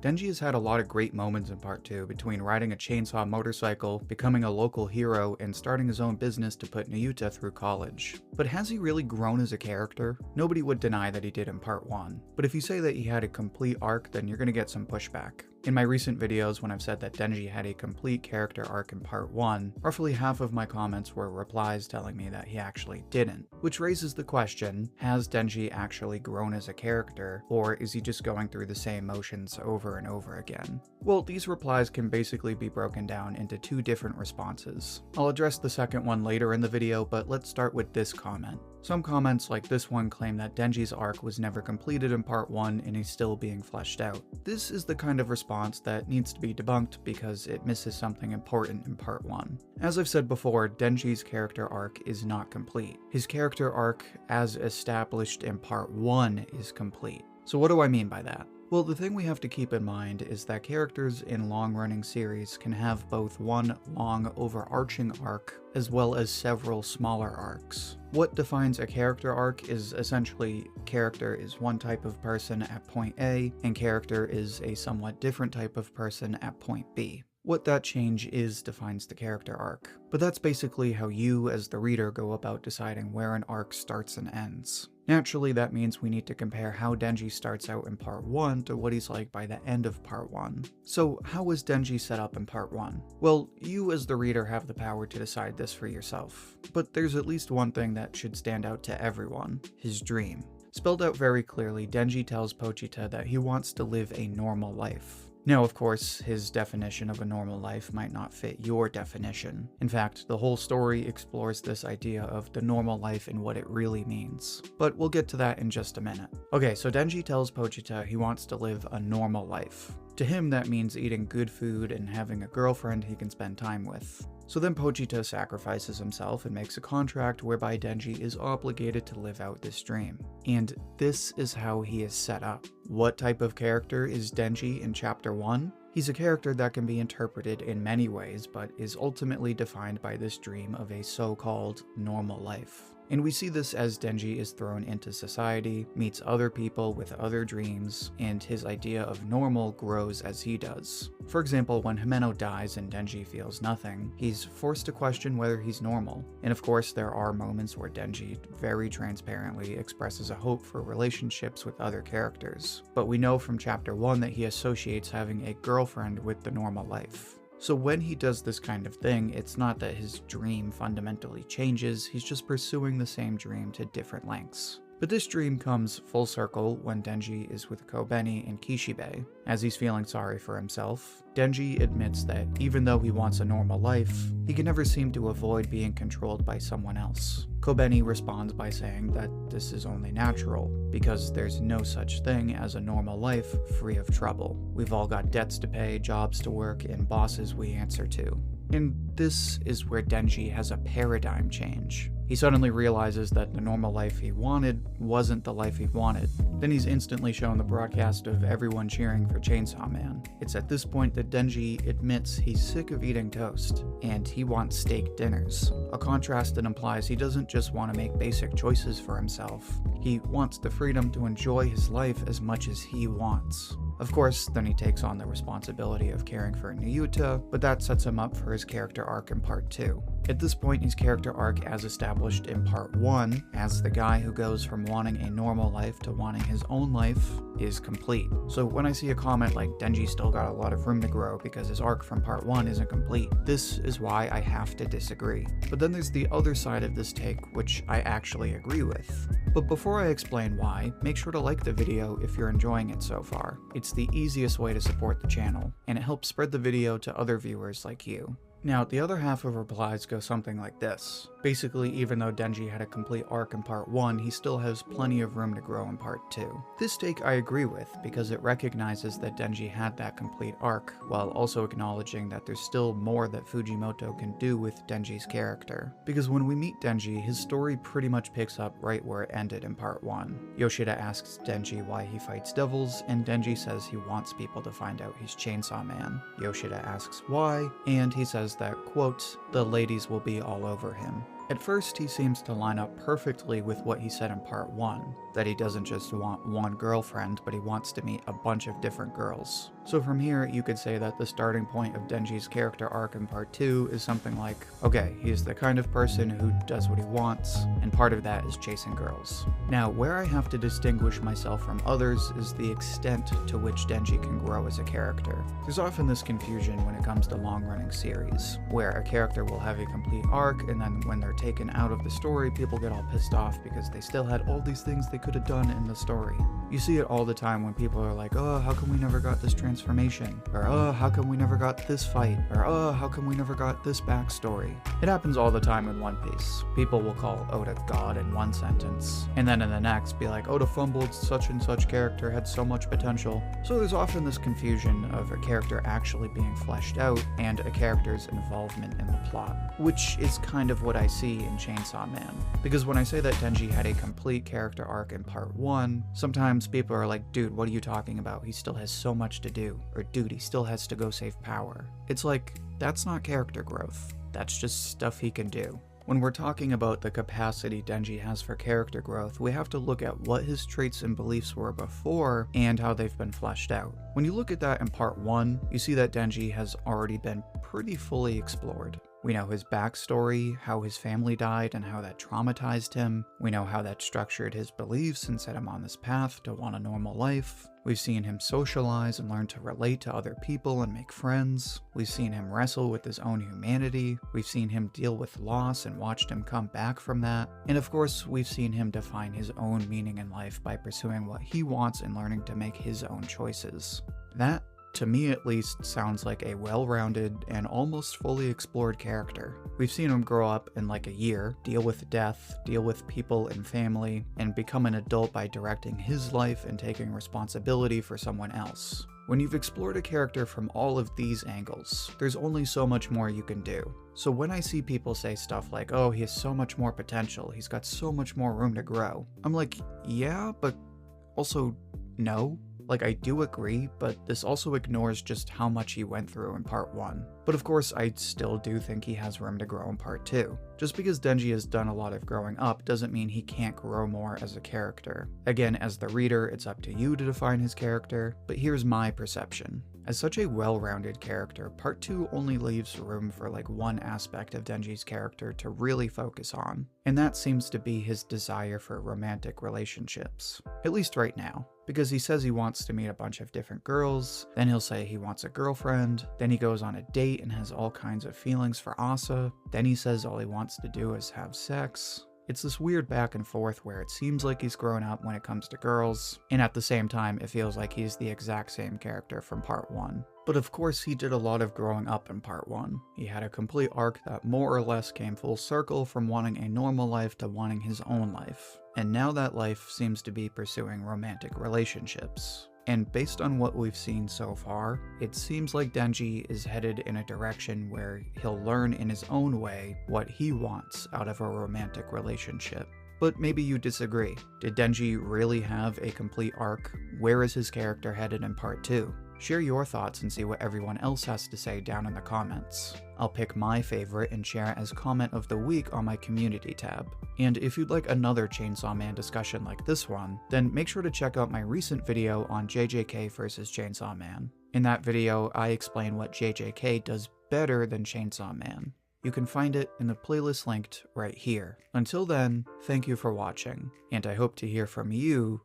Denji has had a lot of great moments in Part 2 between riding a chainsaw motorcycle, becoming a local hero, and starting his own business to put Nayuta through college. But has he really grown as a character? Nobody would deny that he did in Part 1. But if you say that he had a complete arc, then you're gonna get some pushback. In my recent videos, when I've said that Denji had a complete character arc in Part 1, roughly half of my comments were replies telling me that he actually didn't. Which raises the question, has Denji actually grown as a character, or is he just going through the same motions over and over again? Well, these replies can basically be broken down into two different responses. I'll address the second one later in the video, but let's start with this comment. Some comments like this one claim that Denji's arc was never completed in Part 1 and he's still being fleshed out. This is the kind of response that needs to be debunked because it misses something important in Part 1. As I've said before, Denji's character arc is not complete. His character arc, as established in Part 1, is complete. So what do I mean by that? Well, the thing we have to keep in mind is that characters in long-running series can have both one long overarching arc as well as several smaller arcs. What defines a character arc is essentially character is one type of person at point A and character is a somewhat different type of person at point B. What that change is defines the character arc. But that's basically how you, as the reader, go about deciding where an arc starts and ends. Naturally, that means we need to compare how Denji starts out in Part 1 to what he's like by the end of Part 1. So, how was Denji set up in Part 1? Well, you as the reader have the power to decide this for yourself. But there's at least one thing that should stand out to everyone: his dream. Spelled out very clearly, Denji tells Pochita that he wants to live a normal life. Now, of course, his definition of a normal life might not fit your definition. In fact, the whole story explores this idea of the normal life and what it really means. But we'll get to that in just a minute. Okay, so Denji tells Pochita he wants to live a normal life. To him, that means eating good food and having a girlfriend he can spend time with. So then Pochita sacrifices himself and makes a contract whereby Denji is obligated to live out this dream. And this is how he is set up. What type of character is Denji in Chapter 1? He's a character that can be interpreted in many ways, but is ultimately defined by this dream of a so-called normal life. And we see this as Denji is thrown into society, meets other people with other dreams, and his idea of normal grows as he does. For example, when Himeno dies and Denji feels nothing, he's forced to question whether he's normal. And of course, there are moments where Denji very transparently expresses a hope for relationships with other characters. But we know from Chapter 1 that he associates having a girlfriend with the normal life. So when he does this kind of thing, it's not that his dream fundamentally changes, he's just pursuing the same dream to different lengths. But this dream comes full circle when Denji is with Kobeni and Kishibe. As he's feeling sorry for himself, Denji admits that even though he wants a normal life, he can never seem to avoid being controlled by someone else. Kobeni responds by saying that this is only natural, because there's no such thing as a normal life free of trouble. We've all got debts to pay, jobs to work, and bosses we answer to. And this is where Denji has a paradigm change. He suddenly realizes that the normal life he wanted wasn't the life he wanted. Then he's instantly shown the broadcast of everyone cheering for Chainsaw Man. It's at this point that Denji admits he's sick of eating toast, and he wants steak dinners. A contrast that implies he doesn't just want to make basic choices for himself. He wants the freedom to enjoy his life as much as he wants. Of course, then he takes on the responsibility of caring for Nayuta, but that sets him up for his character arc in Part 2. At this point, his character arc as established in Part 1, as the guy who goes from wanting a normal life to wanting his own life, is complete. So when I see a comment like Denji still got a lot of room to grow because his arc from Part 1 isn't complete, this is why I have to disagree. But then there's the other side of this take, which I actually agree with. But before I explain why, make sure to like the video if you're enjoying it so far. It's the easiest way to support the channel, and it helps spread the video to other viewers like you. Now, the other half of replies go something like this. Basically, even though Denji had a complete arc in Part 1, he still has plenty of room to grow in Part 2. This take I agree with, because it recognizes that Denji had that complete arc, while also acknowledging that there's still more that Fujimoto can do with Denji's character. Because when we meet Denji, his story pretty much picks up right where it ended in Part 1. Yoshida asks Denji why he fights devils, and Denji says he wants people to find out he's Chainsaw Man. Yoshida asks why, and he says that, quote, "the ladies will be all over him." At first, he seems to line up perfectly with what he said in Part 1, that he doesn't just want one girlfriend, but he wants to meet a bunch of different girls. So from here, you could say that the starting point of Denji's character arc in part 2 is something like, okay, he's the kind of person who does what he wants, and part of that is chasing girls. Now, where I have to distinguish myself from others is the extent to which Denji can grow as a character. There's often this confusion when it comes to long-running series, where a character will have a complete arc, and then when they're taken out of the story, people get all pissed off because they still had all these things they could have done in the story. You see it all the time when people are like, oh, how come we never got this transformation? Or, oh, how come we never got this fight? Or, oh, how come we never got this backstory? It happens all the time in One Piece. People will call Oda God in one sentence, and then in the next be like, Oda fumbled such and such character, had so much potential. So there's often this confusion of a character actually being fleshed out and a character's involvement in the plot, which is kind of what I see in Chainsaw Man. Because when I say that Denji had a complete character arc in part 1, sometimes people are like, dude, what are you talking about? He still has so much to do. Or, dude, he still has to go save power. It's like, that's not character growth. That's just stuff he can do. When we're talking about the capacity Denji has for character growth, we have to look at what his traits and beliefs were before and how they've been fleshed out. When you look at that in part 1, you see that Denji has already been pretty fully explored. We know his backstory, how his family died and how that traumatized him. We know how that structured his beliefs and set him on this path to want a normal life. We've seen him socialize and learn to relate to other people and make friends. We've seen him wrestle with his own humanity. We've seen him deal with loss and watched him come back from that. And of course, we've seen him define his own meaning in life by pursuing what he wants and learning to make his own choices. That, to me at least, sounds like a well-rounded and almost fully explored character. We've seen him grow up in like a year, deal with death, deal with people and family, and become an adult by directing his life and taking responsibility for someone else. When you've explored a character from all of these angles, there's only so much more you can do. So when I see people say stuff like, oh, he has so much more potential, he's got so much more room to grow, I'm like, yeah, but also no. Like, I do agree, but this also ignores just how much he went through in part 1. But of course, I still do think he has room to grow in part 2. Just because Denji has done a lot of growing up doesn't mean he can't grow more as a character. Again, as the reader, it's up to you to define his character, but here's my perception. As such a well-rounded character, part 2 only leaves room for like one aspect of Denji's character to really focus on, and that seems to be his desire for romantic relationships. At least right now. Because he says he wants to meet a bunch of different girls, then he'll say he wants a girlfriend, then he goes on a date and has all kinds of feelings for Asa, then he says all he wants to do is have sex. It's this weird back and forth where it seems like he's grown up when it comes to girls, and at the same time it feels like he's the exact same character from part 1. But of course he did a lot of growing up in part 1. He had a complete arc that more or less came full circle from wanting a normal life to wanting his own life. And now that life seems to be pursuing romantic relationships. And based on what we've seen so far, it seems like Denji is headed in a direction where he'll learn in his own way what he wants out of a romantic relationship. But maybe you disagree. Did Denji really have a complete arc? Where is his character headed in part 2? Share your thoughts and see what everyone else has to say down in the comments. I'll pick my favorite and share it as comment of the week on my community tab. And if you'd like another Chainsaw Man discussion like this one, then make sure to check out my recent video on JJK vs Chainsaw Man. In that video, I explain what JJK does better than Chainsaw Man. You can find it in the playlist linked right here. Until then, thank you for watching, and I hope to hear from you